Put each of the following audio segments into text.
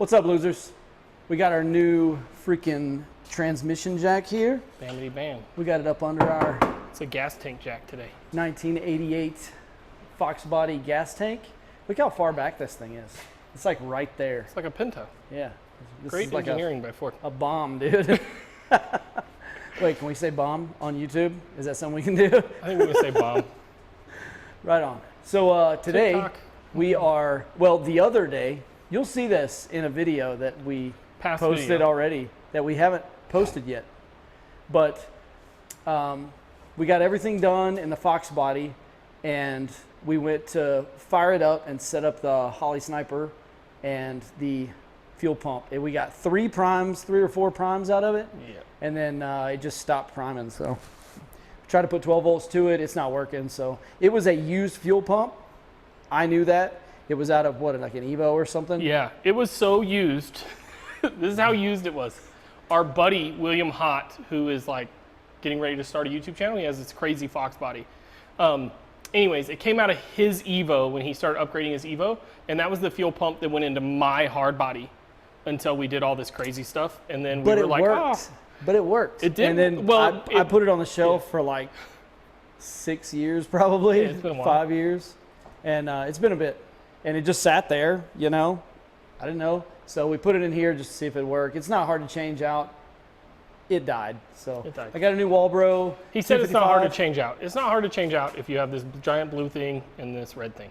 What's up, losers? We got our new freaking transmission jack here. Bamity bam. We got it up under our It's a gas tank jack today. 1988 Foxbody gas tank. Look how far back this thing is. It's like right there. It's like a Pinto. Yeah. This Great is like engineering by Ford. a bomb, dude. Wait, can we say bomb on YouTube? Is that something we can do? I think we can say bomb. Right on. So today TikTok. we are, well, the other day, you'll see this in a video that we Past posted video. already that we haven't posted yet. But we got everything done in the Foxbody, and we went to fire it up and set up the Holly Sniper and the fuel pump. And we got 3 or 4 primes out of it. Yeah. And then it just stopped priming. So try to put 12 volts to it. It's not working. So it was a used fuel pump. I knew that. It was out of what, like an Evo or something? Yeah, it was so used. This is how used it was. Our buddy, William Hott, who is like getting ready to start a YouTube channel, he has this crazy Foxbody. Anyways, it came out of his Evo when he started upgrading his Evo, and that was the fuel pump that went into my hard body until we did all this crazy stuff. And then we were like, worked. oh. But it worked. It did. And then Well, I put it on the shelf for like 6 years probably, Yeah, it's been a while. 5 years. And it's been a bit. And it just sat there, you know. I didn't know. So we put it in here just to see if it worked. It's not hard to change out. It died. So It died. I got a new Walbro. He said it's not hard to 255. change out. It's not hard to change out if you have this giant blue thing and this red thing.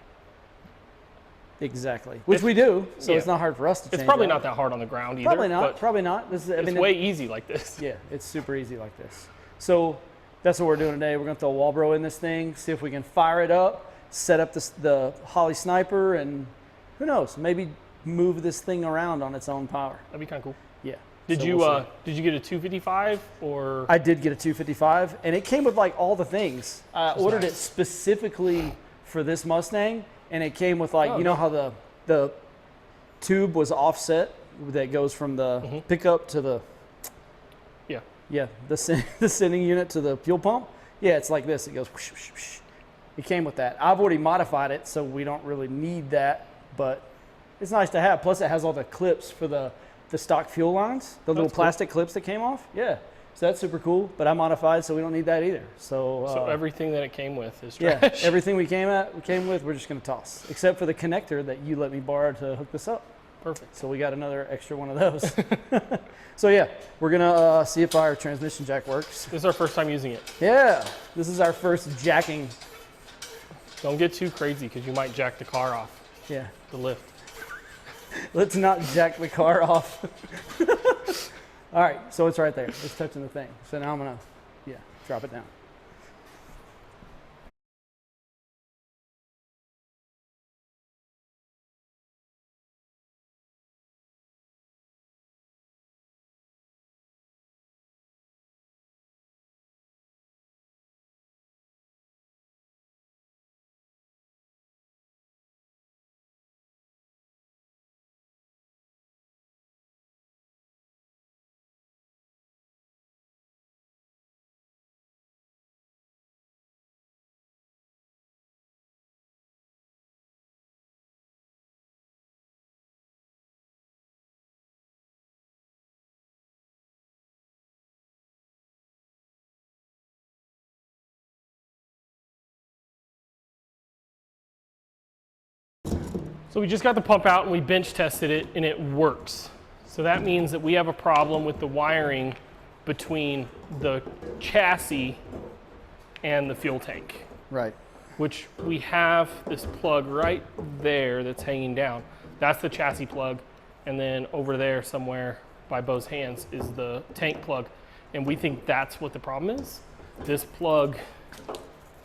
Exactly. Which we do. So yeah. it's not hard for us to change It's probably out. not that hard on the ground either. Probably not. but Probably not. This is, I It's mean, way easy like this. Yeah, it's super easy like this. So that's what we're doing today. We're going to throw a Walbro in this thing, see if we can fire it up, set up the Holly Sniper, and who knows, maybe move this thing around on its own power. That'd be kind of cool. Yeah. Did So you we'll see. did you get a 255 or? I did get a 255, and it came with like all the things. I ordered nice. it specifically for this Mustang, and it came with like, Oh, you know nice. how the tube was offset that goes from the pickup to the Yeah. the sending unit to the fuel pump. Yeah, it's like this. It goes whoosh, whoosh, whoosh. It came with that. I've already modified it, so we don't really need that, but it's nice to have. Plus, it has all the clips for the stock fuel lines, the little cool. plastic clips that came off. Yeah, so that's super cool, but I modified, so we don't need that either. So Everything that it came with is yeah, trash. everything we came with, we're just going to toss, except for the connector that you let me borrow to hook this up. Perfect. So we got another extra one of those. So yeah, we're gonna see if our transmission jack works. This is our first time using it. Yeah, this is our first jacking. Don't get too crazy because you might jack the car off Yeah, the lift. let's not jack the car off. All right, so it's right there. It's touching the thing. So now I'm gonna, drop it down. So we just got the pump out and we bench tested it and it works. So that means that we have a problem with the wiring between the chassis and the fuel tank, Right. which we have this plug right there that's hanging down. That's the chassis plug. And then over there somewhere by Bo's hands is the tank plug. And we think that's what the problem is. This plug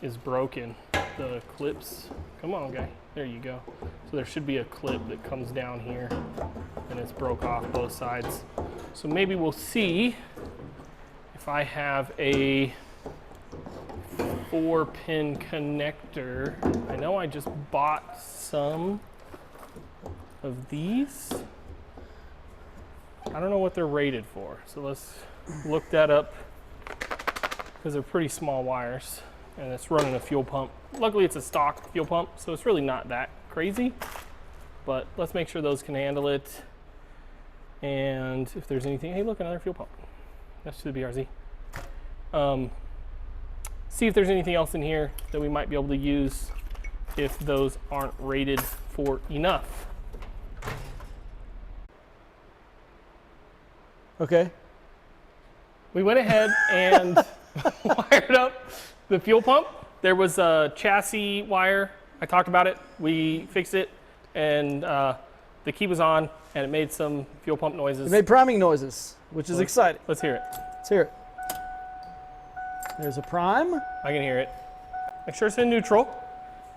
is broken. The clips, come on guy, there you go. So there should be a clip that comes down here and it's broke off both sides. So maybe we'll see if I have a 4-pin connector. I know I just bought some of these. I don't know what they're rated for. So let's look that up because they're pretty small wires and it's running a fuel pump. Luckily it's a stock fuel pump, so it's really not that crazy, but let's make sure those can handle it. And if there's anything, hey, look, another fuel pump. That's to the BRZ. See if there's anything else in here that we might be able to use if those aren't rated for enough. Okay. We went ahead and wired up the fuel pump. There was a chassis wire. I talked about it. We fixed it, and the key was on, and it made some fuel pump noises. It made priming noises, which is exciting. Let's hear it. Let's hear it. There's a prime. I can hear it. Make sure it's in neutral.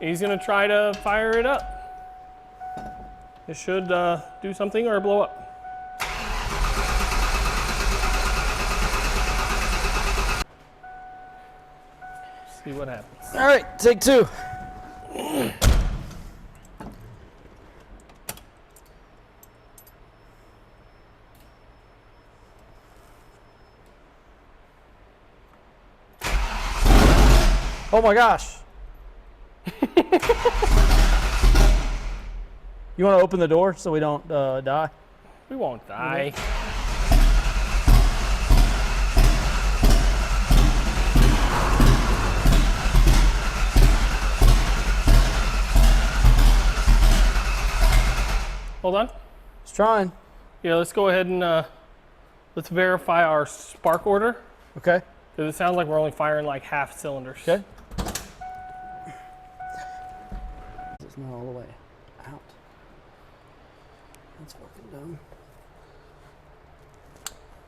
He's gonna try to fire it up. It should do something or blow up. See what happens. All right, take two. Oh my gosh. You want to open the door so we don't die? We won't die. Hold on. It's trying. Yeah, let's go ahead and let's verify our spark order, Okay. because it sounds like we're only firing like half cylinders. Okay. It's not all the way out. That's fucking dumb.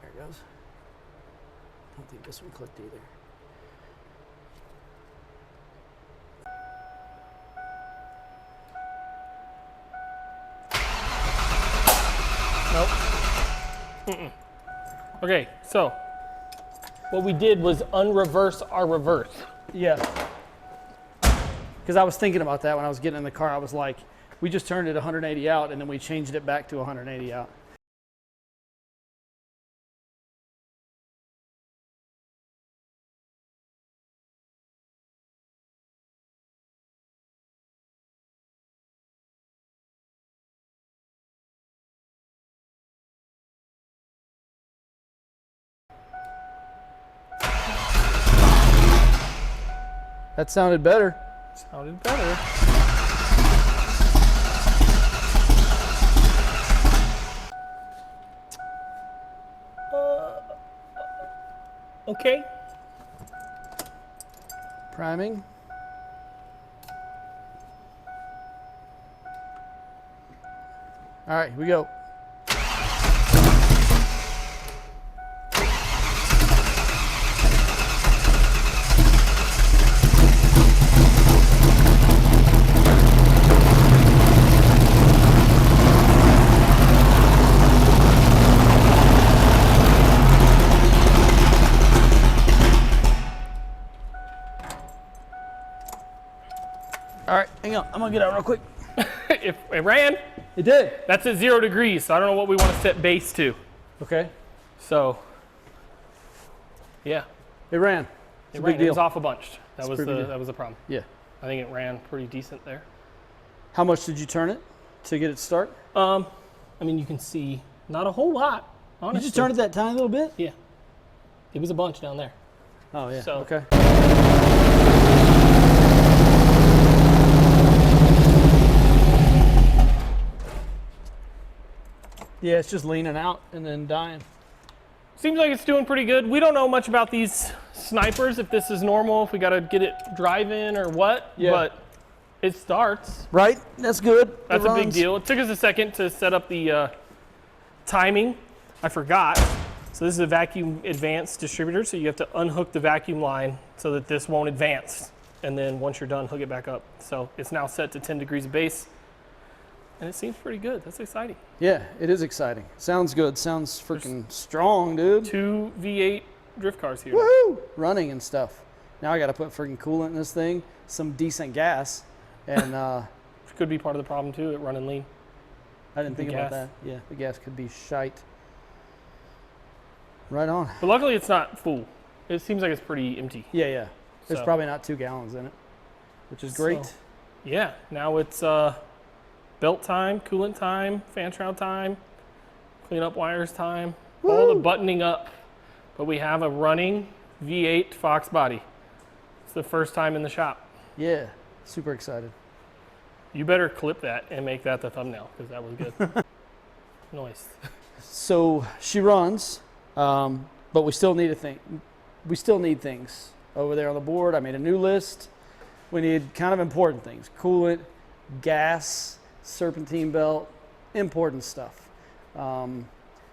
There it goes. I don't think this one clicked either. Nope. Mm-mm. Okay, so what we did was unreverse our reverse. Yeah. Because I was thinking about that when I was getting in the car. I was like, we just turned it 180 out and then we changed it back to 180 out. That sounded better. Sounded better. Okay. Priming. All right, here we go. All right, hang on. I'm gonna get out real quick. If it ran, It did. that's at 0 degrees, so I don't know what we want to set base to. Okay. So, yeah, It ran. It's a ran. big deal. It was off a bunch. That It's was pretty the good. that was the problem. Yeah. I think it ran pretty decent there. How much did you turn it to get it to start? I mean, you can see not a whole lot. Honestly. You just turned it that tiny little bit? Yeah, it was a bunch down there. Oh yeah. So- Okay. Yeah, it's just leaning out and then dying. Seems like it's doing pretty good. We don't know much about these snipers, if this is normal, if we got to get it drive-in or what, Yeah. but it starts. Right? That's good. That's It a big runs. deal. It took us a second to set up the timing. I forgot. So this is a vacuum advance distributor, so you have to unhook the vacuum line so that this won't advance. And then once you're done, hook it back up. So it's now set to 10 degrees of base. And it seems pretty good. That's exciting. Yeah, it is exciting. Sounds good. Sounds freaking strong, dude. 2 V8 drift cars here. Woohoo! Running and stuff. Now I got to put freaking coolant in this thing, some decent gas, and Which could be part of the problem too, at running lean. I didn't think about gas. that. Yeah, the gas could be shite. Right on. But luckily it's not full. It seems like it's pretty empty. Yeah, yeah. There's So- probably not 2 gallons in it, which is great. So, yeah, now it's belt time, coolant time, fan shroud time, cleanup wires time, all the buttoning up. But we have a running V8 Foxbody. It's the first time in the shop. Yeah, super excited. You better clip that and make that the thumbnail because that was good. Nice. So she runs, but we still need we still need things over there on the board. I made a new list. We need kind of important things: coolant, gas, serpentine belt, important stuff.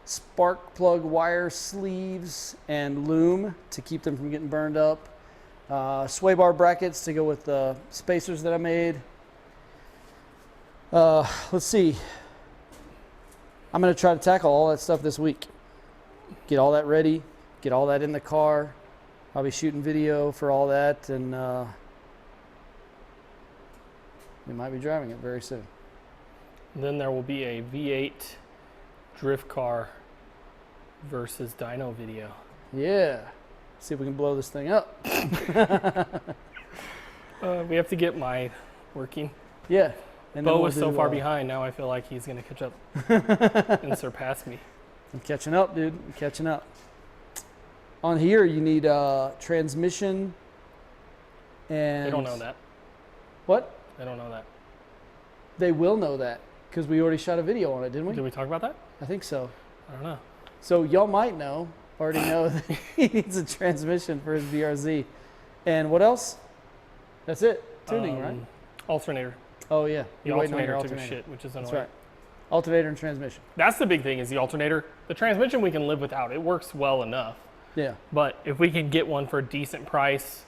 Spark plug wire sleeves and loom to keep them from getting burned up. Sway bar brackets to go with the spacers that I made. Let's see. I'm going to try to tackle all that stuff this week. Get all that ready. Get all that in the car. I'll be shooting video for all that, and we might be driving it very soon. And then there will be a V8 drift car versus dyno video. Yeah. See if we can blow this thing up. We have to get mine working. Yeah. And Bo was so far behind, now I feel like he's going to catch up and surpass me. I'm catching up, dude. I'm catching up. On here, you need transmission and... They don't know that. What? They don't know that. They will know that because we already shot a video on it, didn't we? Did we talk about that? I think so. I don't know. So y'all might already know that he needs a transmission for his BRZ. And what else? That's it. Tuning, right? Alternator. Oh, yeah. The You're waiting on your alternator took a shit, which is annoying. That's right. Alternator and transmission. That's the big thing is the alternator. The transmission we can live without. It works well enough. Yeah. But if we can get one for a decent price,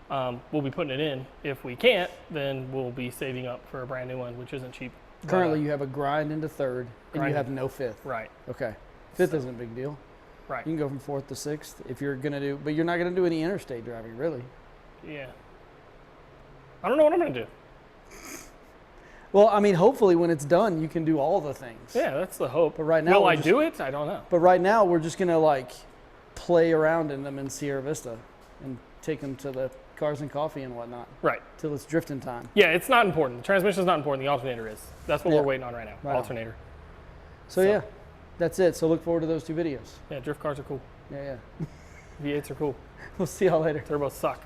we'll be putting it in. If we can't, then we'll be saving up for a brand new one, which isn't cheap. Currently, you have a grind into third, and you have no fifth. Right. Okay. Fifth isn't a big deal. Right. You can go from fourth to sixth if you're going to do, but you're not going to do any interstate driving, really. Yeah. I don't know what I'm going to do. Well, I mean, hopefully when it's done, you can do all the things. Yeah, that's the hope. But right now, will I do it? I don't know. But right now, we're just going to like play around in them in Sierra Vista and take them to the Cars and Coffee and whatnot. Right. Till it's drifting time. Yeah, it's not important. The transmission's not important. The alternator is. That's what we're waiting on right now. Right on. Alternator. So yeah, that's it. So look forward to those two videos. Yeah, drift cars are cool. Yeah. V8s are cool. We'll see y'all later. Turbos suck.